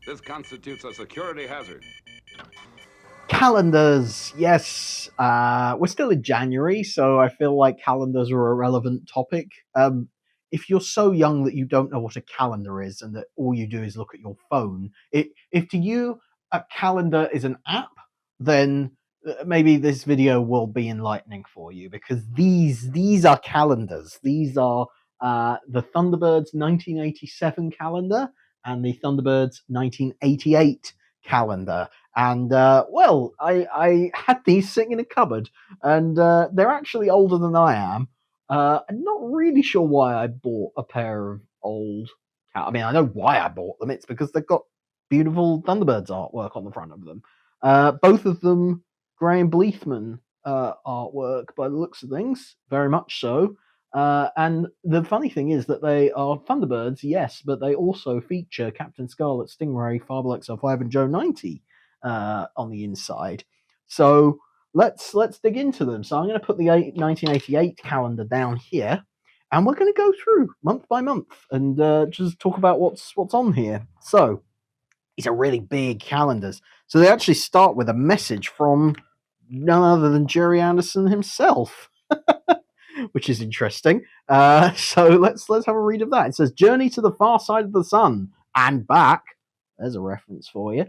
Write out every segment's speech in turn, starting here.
This constitutes a security hazard. Calendars, yes. We're still in January, so I feel like calendars are a relevant topic. If you're so young that you don't know what a calendar is and that all you do is look at your phone, if to you a calendar is an app, then maybe this video will be enlightening for you because these are calendars. These are the Thunderbirds 1987 calendar and the Thunderbirds 1988 calendar. And well, I had these sitting in a cupboard, and they're actually older than I am. I'm not really sure why I bought a pair of old. I mean, I know why I bought them. It's because they've got beautiful Thunderbirds artwork on the front of them. Both of them Graham Bleethman artwork by the looks of things, very much so. And the funny thing is that they are Thunderbirds, yes, but they also feature Captain Scarlet, Stingray, Fireball XL5, and Joe 90 on the inside. So let's dig into them. So I'm going to put the 1988 calendar down here, and we're going to go through month by month and just talk about what's on here. So these are really big calendars. So they actually start with a message from none other than Gerry Anderson himself. Which is interesting. So let's have a read of that. It says, "Journey to the far side of the sun and back." There's a reference for you.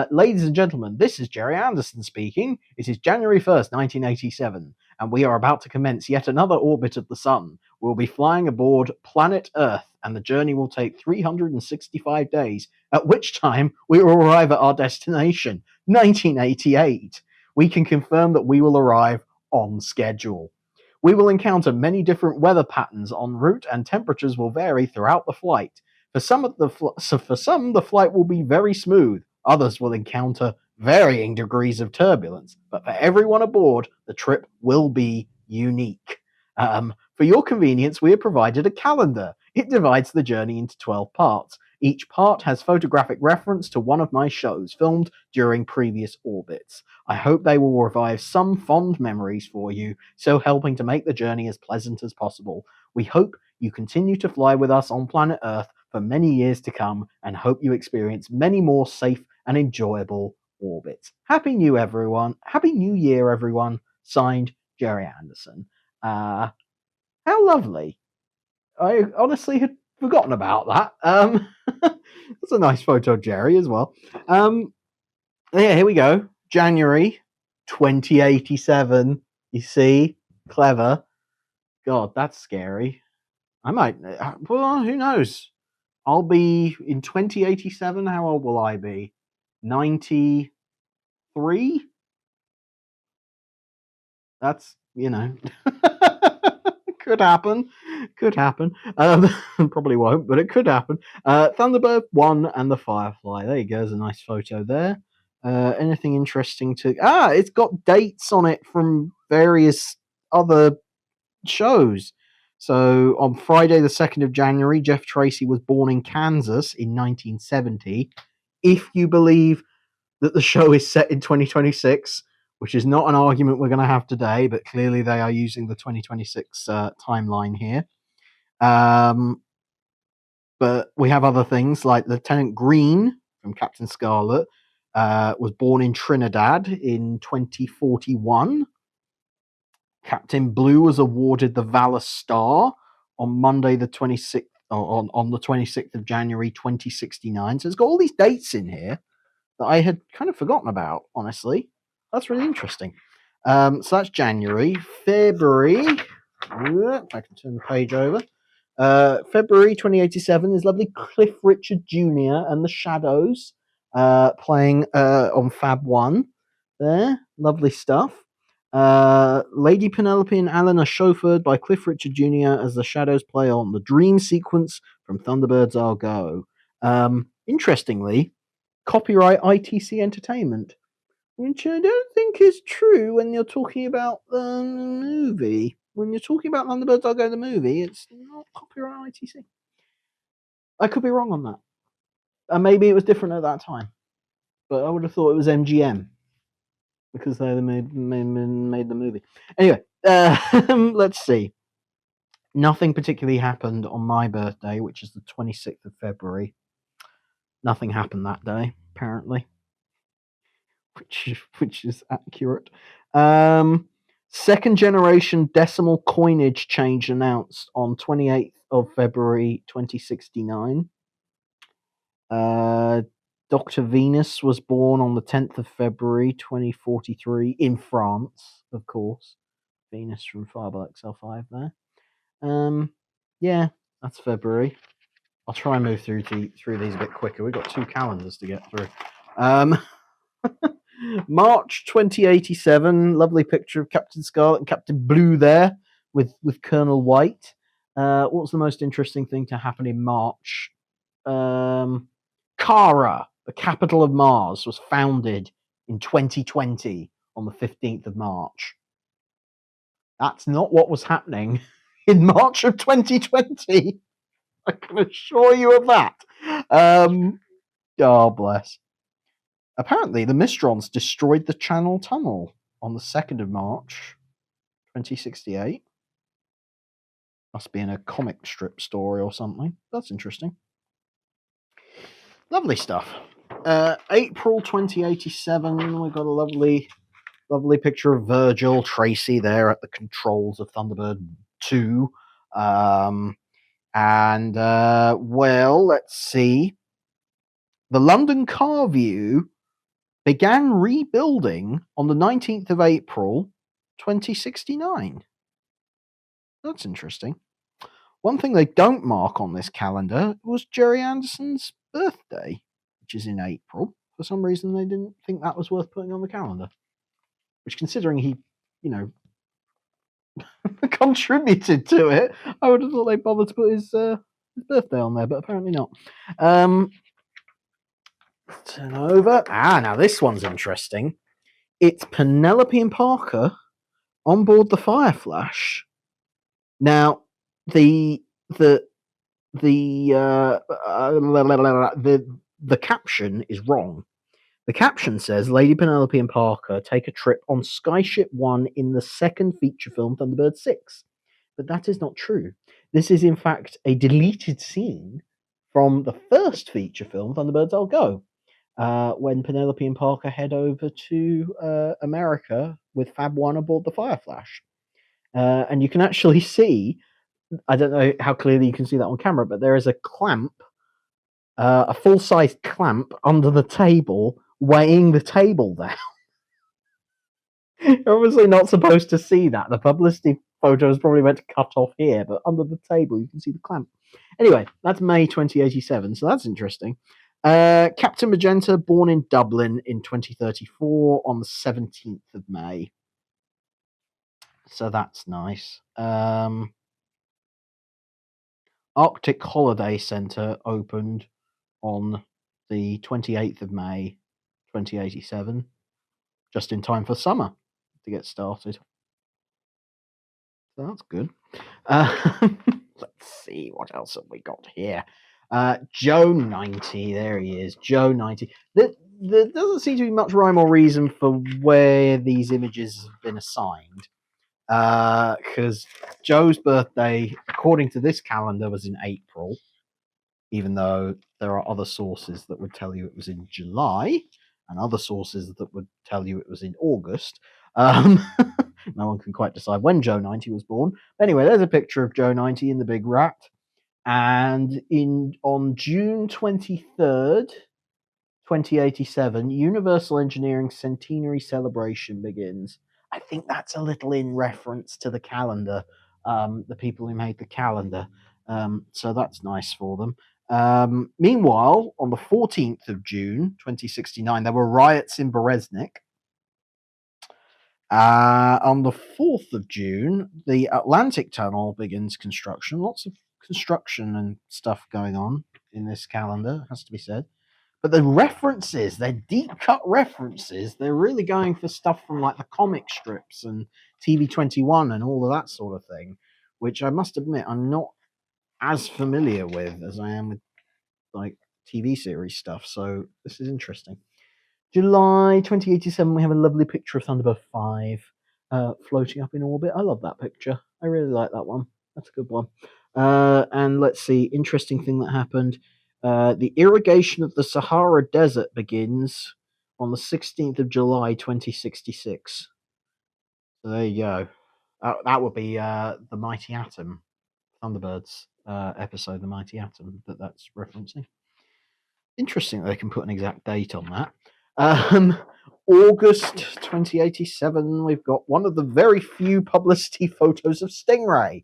Ladies and gentlemen, this is Gerry Anderson speaking. It is January 1st, 1987, and we are about to commence yet another orbit of the sun. We'll be flying aboard planet Earth, and the journey will take 365 days, at which time we will arrive at our destination, 1988. We can confirm that we will arrive on schedule. We will encounter many different weather patterns en route, and temperatures will vary throughout the flight. For some, the flight will be very smooth. Others will encounter varying degrees of turbulence. But for everyone aboard, the trip will be unique. For your convenience, we have provided a calendar. It divides the journey into 12 parts. Each part has photographic reference to one of my shows filmed during previous orbits. I hope they will revive some fond memories for you, so helping to make the journey as pleasant as possible. We hope you continue to fly with us on planet Earth for many years to come, and hope you experience many more safe and enjoyable orbits. Happy New Year, everyone. Signed, Gerry Anderson. How lovely. I honestly had forgotten about that. That's a nice photo of Gerry as well. Yeah, here we go. January 2087. You see? Clever. God, that's scary. I might, well, who knows? I'll be in 2087. How old will I be? 93? That's, could happen. Could happen. Probably won't, but it could happen. Thunderbird 1 and the Firefly. There you go. There's a nice photo there. Anything interesting to... it's got dates on it from various other shows. So on Friday, the 2nd of January, Jeff Tracy was born in Kansas in 1970. If you believe that the show is set in 2026, which is not an argument we're going to have today, but clearly they are using the 2026 timeline here. But we have other things like Lieutenant Green from Captain Scarlet was born in Trinidad in 2041. Captain Blue was awarded the Valor Star on Monday the 26th, on the 26th of January 2069. So it's got all these dates in here that I had kind of forgotten about, honestly. That's really interesting. So that's January. February, if I can turn the page over. February 2087 is lovely Cliff Richard Jr. and the Shadows playing on Fab 1 there. Lovely stuff. Lady Penelope and Alan are chauffeured by Cliff Richard Jr. as the Shadows play on the dream sequence from Thunderbirds I'll Go. Interestingly, copyright ITC Entertainment, which I don't think is true when you're talking about the movie. When you're talking about Thunderbirds I'll Go the movie, it's not copyright ITC. I could be wrong on that. And maybe it was different at that time. But I would have thought it was MGM. Because they made the movie. Anyway, let's see. Nothing particularly happened on my birthday, which is the 26th of February. Nothing happened that day, apparently, which is accurate. Second generation decimal coinage change announced on 28th of February 2069. Dr. Venus was born on the 10th of February 2043 in France, of course. Venus from Fireball XL5 there. Yeah, that's February. I'll try and move through these a bit quicker. We've got 2 calendars to get through. March 2087, lovely picture of Captain Scarlet and Captain Blue there with Colonel White. What's the most interesting thing to happen in March? Kara, the capital of Mars, was founded in 2020 on the 15th of March. That's not what was happening in March of 2020. I can assure you of that. God bless. Apparently, the Mistrons destroyed the Channel Tunnel on the 2nd of March, 2068. Must be in a comic strip story or something. That's interesting. Lovely stuff. April 2087, we've got a lovely picture of Virgil Tracy there at the controls of Thunderbird 2. Well, let's see. The London Car View began rebuilding on the 19th of April, 2069. That's interesting. One thing they don't mark on this calendar was Gerry Anderson's birthday, which is in April. For some reason, they didn't think that was worth putting on the calendar. Which, considering he, contributed to it, I would have thought they'd bother to put his birthday on there, but apparently not. Turn over. Now this one's interesting. It's Penelope and Parker on board the Fireflash. Now, the caption is wrong. The caption says Lady Penelope and Parker take a trip on Skyship One in the second feature film Thunderbird 6. But that is not true. This is in fact a deleted scene from the first feature film Thunderbirds I'll Go, when Penelope and Parker head over to America with Fab One aboard the Fireflash. And you can actually see, I don't know how clearly you can see that on camera, but there is a clamp, a full-size clamp under the table, weighing the table down. You're obviously not supposed to see that. The publicity photo is probably meant to cut off here, but under the table you can see the clamp. Anyway, that's May 2087, so that's interesting. Captain Magenta, born in Dublin in 2034 on the 17th of May. So that's nice. Arctic Holiday Centre opened on the 28th of May, 2087, just in time for summer to get started. So that's good. Let's see, what else have we got here? Joe 90, there he is, Joe 90. There doesn't seem to be much rhyme or reason for where these images have been assigned. Because Joe's birthday, according to this calendar, was in April, even though there are other sources that would tell you it was in July, and other sources that would tell you it was in August. No one can quite decide when Joe 90 was born. Anyway, there's a picture of Joe 90 in the big rat. And on June 23rd, 2087, Universal Engineering Centenary Celebration begins. I think that's a little in reference to the calendar, the people who made the calendar. So that's nice for them. Meanwhile, on the 14th of June, 2069, there were riots in Bereznik. On the 4th of June, the Atlantic Tunnel begins construction. Lots of construction and stuff going on in this calendar, has to be said. But the references, they're deep cut references. They're really going for stuff from like the comic strips and TV21 and all of that sort of thing, which I must admit I'm not as familiar with as I am with like TV series stuff. So this is interesting. July 2087, we have a lovely picture of Thunderbird 5 floating up in orbit. I love that picture. I really like that one. That's a good one. And let's see, interesting thing that happened. The irrigation of the Sahara Desert begins on the 16th of July, 2066. So there you go. That would be the Mighty Atom, Thunderbirds episode, The Mighty Atom, that's referencing. Interesting that they can put an exact date on that. August 2087, we've got one of the very few publicity photos of Stingray.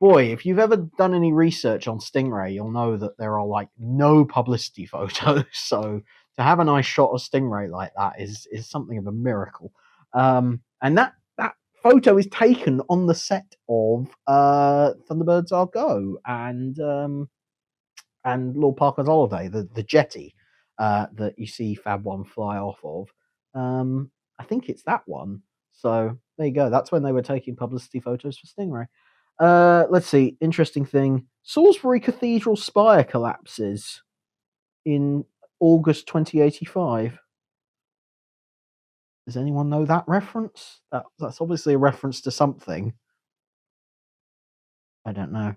Boy, if you've ever done any research on Stingray, you'll know that there are like no publicity photos. So to have a nice shot of Stingray like that is something of a miracle. And that photo is taken on the set of Thunderbirds Are Go and Lord Parker's Holiday, the jetty that you see Fab One fly off of. I think it's that one. So there you go. That's when they were taking publicity photos for Stingray. Let's see. Interesting thing. Salisbury Cathedral spire collapses in August 2085. Does anyone know that reference? That's obviously a reference to something. I don't know.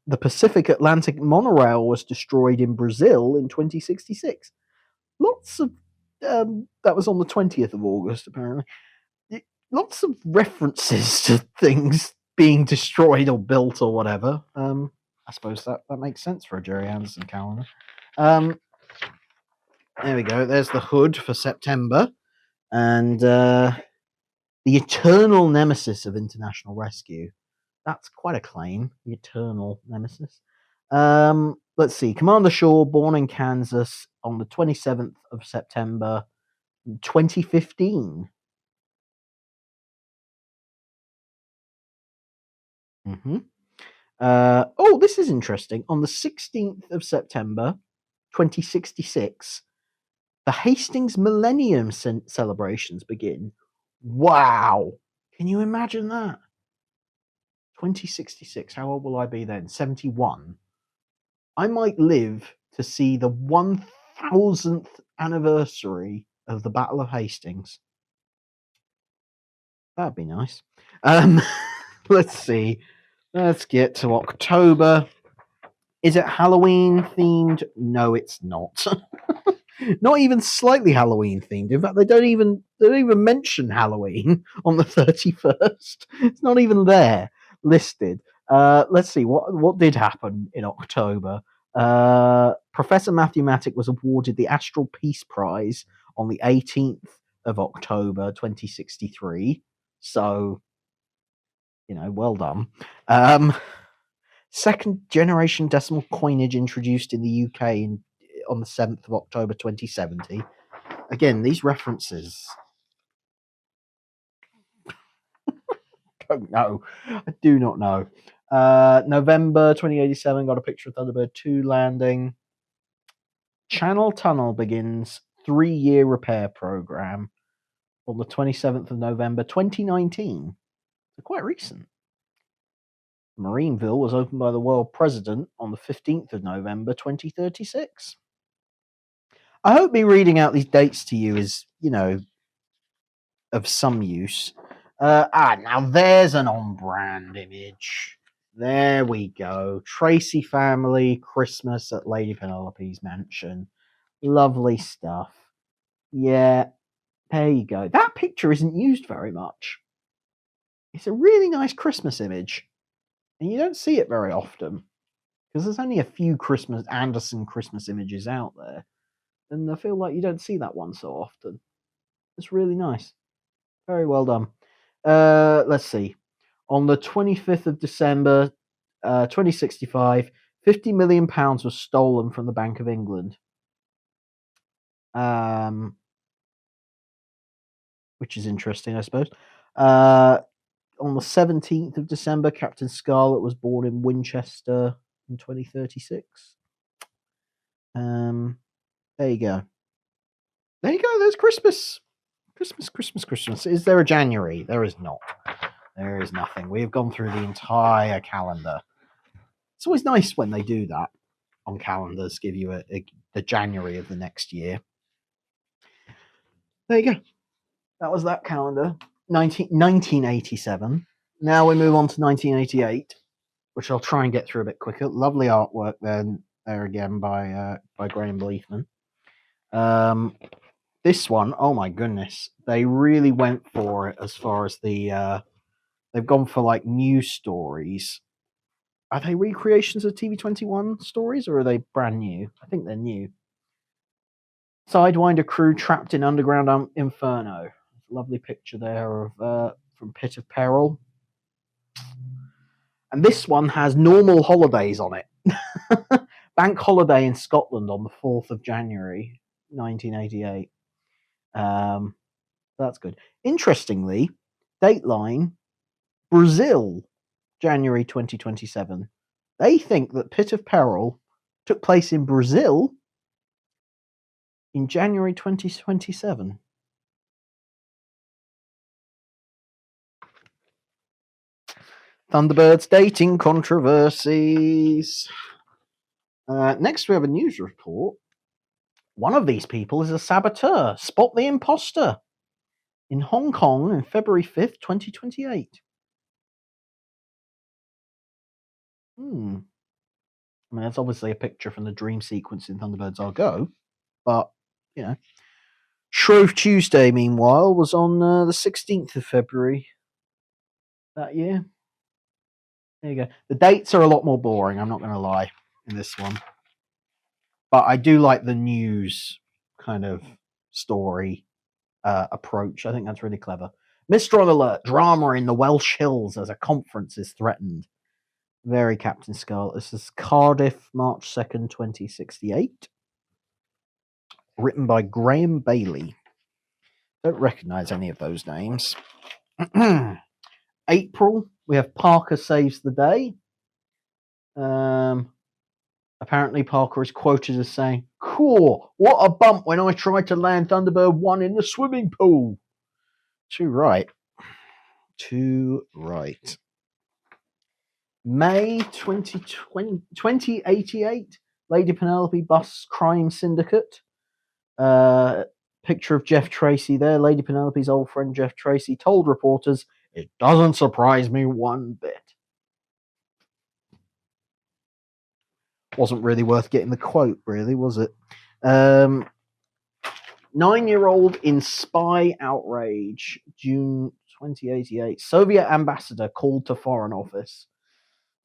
The Pacific Atlantic monorail was destroyed in Brazil in 2066. Lots of that was on the 20th of August, apparently. Lots of references to things being destroyed or built or whatever. I suppose that makes sense for a Gerry Anderson calendar. There we go. There's the hood for September. And the eternal nemesis of international rescue. That's quite a claim, the eternal nemesis. Let's see. Commander Shaw, born in Kansas on the 27th of September, 2015. This is interesting. On the 16th of September, 2066, the Hastings Millennium celebrations begin. Wow. Can you imagine that? 2066. How old will I be then? 71. I might live to see the 1000th anniversary of the Battle of Hastings. That'd be nice. Let's see. Let's get to October. Is it Halloween themed? No, it's not. Not even slightly Halloween themed. In fact, they don't even mention Halloween on the 31st. It's not even there listed. Let's see what did happen in October. Professor Matthew Mattick was awarded the Astral Peace Prize on the 18th of October 2063. So, well done. Second generation decimal coinage introduced in the UK on the 7th of October 2070. Again, these references. Don't know. I do not know. November 2087, got a picture of Thunderbird 2 landing. Channel Tunnel begins 3-year repair program on the 27th of November 2019. So quite recent. Marineville was opened by the world president on the 15th of November 2036. I hope me reading out these dates to you is, of some use. Now there's an on-brand image. There we go. Tracy family, Christmas at Lady Penelope's mansion. Lovely stuff. Yeah, there you go. That picture isn't used very much. It's a really nice Christmas image. And you don't see it very often. Because there's only a few Anderson Christmas images out there. And I feel like you don't see that one so often. It's really nice. Very well done. Let's see. On the 25th of December, 2065, £50 million was stolen from the Bank of England. Which is interesting, I suppose. On the 17th of December, Captain Scarlet was born in Winchester in 2036. There you go. There you go. There's Christmas. Christmas. Is there a January? There is not. There is nothing. We have gone through the entire calendar. It's always nice when they do that on calendars, give you the January of the next year. There you go. That was that calendar. 1987. Now we move on to 1988, which I'll try and get through a bit quicker. Lovely artwork then. there again by Graham Bleethman. This one, oh my goodness, they really went for it as far as the they've gone for like news stories. Are they recreations of TV21 stories or are they brand new? I think they're new. Sidewinder crew trapped in underground inferno. Lovely picture there of from Pit of Peril. And this one has normal holidays on it. Bank holiday in Scotland on the 4th of January, 1988. That's good. Interestingly, Dateline, Brazil, January 2027. They think that Pit of Peril took place in Brazil in January 2027. Thunderbirds dating controversies. Next, we have a news report. One of these people is a saboteur. Spot the imposter. In Hong Kong on February 5th, 2028. I mean, that's obviously a picture from the dream sequence in Thunderbirds I'll Go. But, you know. Shrove Tuesday, meanwhile, was on the 16th of February that year. There you go. The dates are a lot more boring, I'm not going to lie, in this one. But I do like the news kind of story approach. I think that's really clever. Mistral alert, drama in the Welsh Hills as a conference is threatened. Very Captain Scarlet. This is Cardiff, March 2nd, 2068. Written by Graham Bailey. Don't recognise any of those names. April, we have Parker Saves the Day. Apparently Parker is quoted as saying, "Cool, what a bump when I tried to land Thunderbird 1 in the swimming pool." Too right. May 2088, Lady Penelope busts crime syndicate. Picture of Jeff Tracy there. Lady Penelope's old friend Jeff Tracy told reporters, "It doesn't surprise me one bit." Wasn't really worth getting the quote, really, was it? 9-year-old in spy outrage, June 2088. Soviet ambassador called to Foreign Office.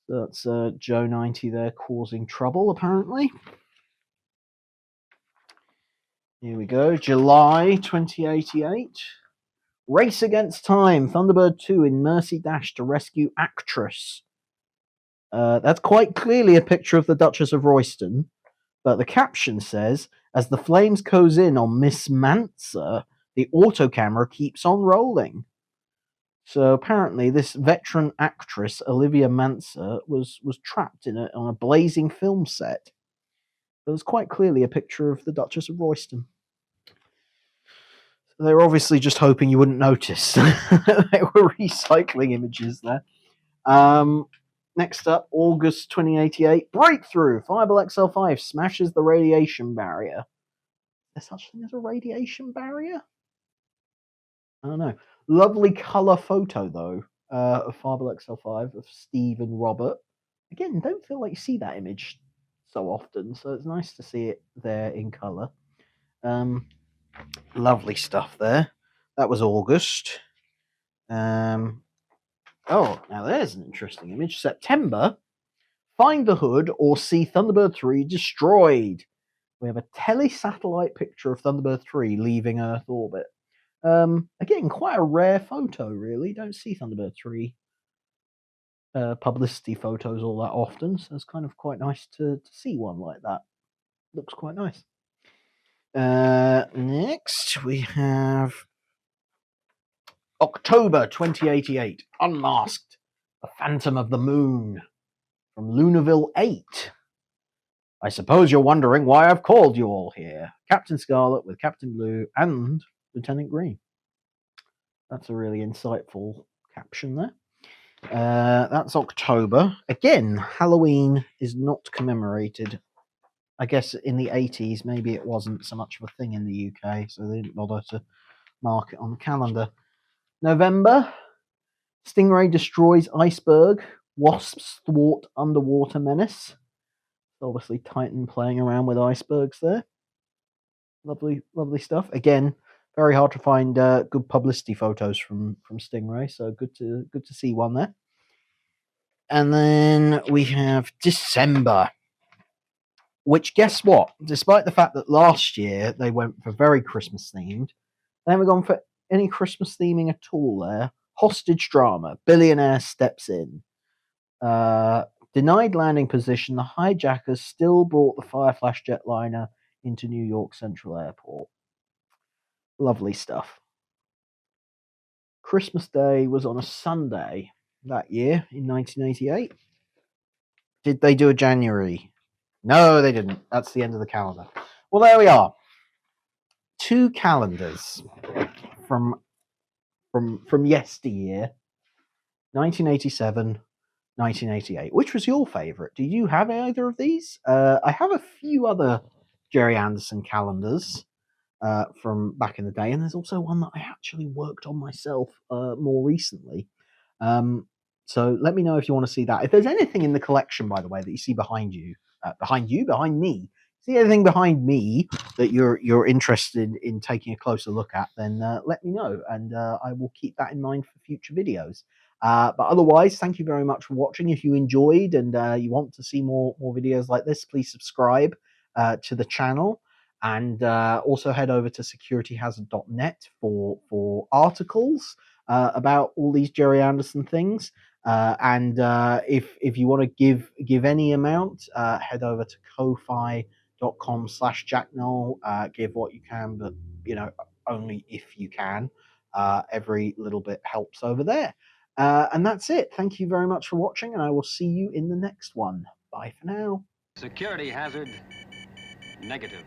That's Joe 90 there causing trouble, apparently. Here we go. July 2088. Race Against Time. Thunderbird 2 in Mercy Dash to rescue actress. That's quite clearly a picture of the Duchess of Royston. But the caption says, as the flames close in on Miss Manser, the auto camera keeps on rolling. So apparently this veteran actress, Olivia Manser, was trapped on a blazing film set. It was quite clearly a picture of the Duchess of Royston. They were obviously just hoping you wouldn't notice. They were recycling images there. Next up, August 2088. Breakthrough! Fireball XL5 smashes the radiation barrier. Is there such a thing as a radiation barrier? I don't know. Lovely colour photo, though, of Fireball XL5 of Steve and Robert. Again, don't feel like you see that image so often, so it's nice to see it there in colour. Lovely stuff there. That was August. Oh, now there's an interesting image. September. Find the hood or see Thunderbird 3 destroyed. We have a telesatellite picture of Thunderbird 3 leaving Earth orbit. Again, quite a rare photo, really. Don't see Thunderbird 3 publicity photos all that often, so it's kind of quite nice to see one like that. Looks quite nice. Next, we have October 2088. Unmasked. The Phantom of the Moon. From Lunarville 8. I suppose you're wondering why I've called you all here. Captain Scarlet with Captain Blue and Lieutenant Green. That's a really insightful caption there. That's October. Again, Halloween is not commemorated. I guess in the 80s, maybe it wasn't so much of a thing in the UK, so they didn't bother to mark it on the calendar. November. Stingray destroys iceberg. Wasps thwart underwater menace. Obviously, Titan playing around with icebergs there. Lovely, lovely stuff. Again, very hard to find good publicity photos from Stingray, so good to see one there. And then we have December, which, guess what? Despite the fact that last year they went for very Christmas themed, they haven't gone for any Christmas theming at all there. Hostage drama. Billionaire steps in. Denied landing position. The hijackers still brought the Fireflash jetliner into New York Central Airport. Lovely stuff. Christmas Day was on a Sunday that year in 1988. Did they do a January? No, they didn't. That's the end of the calendar. Well, there we are. 2 calendars from yesteryear, 1987, 1988. Which was your favourite? Do you have either of these? I have a few other Gerry Anderson calendars from back in the day, and there's also one that I actually worked on myself more recently. So let me know if you want to see that. If there's anything in the collection, by the way, that you see behind me, see anything behind me that you're interested in taking a closer look at, then let me know, and I will keep that in mind for future videos. But otherwise, thank you very much for watching. If you enjoyed and you want to see more videos like this, please subscribe to the channel. And also head over to securityhazard.net for articles about all these Gerry Anderson things. And if you want to give any amount, head over to ko-fi.com/jacknoll. Give what you can, but only if you can. Every little bit helps over there. And that's it. Thank you very much for watching, and I will see you in the next one. Bye for now. Security hazard negative.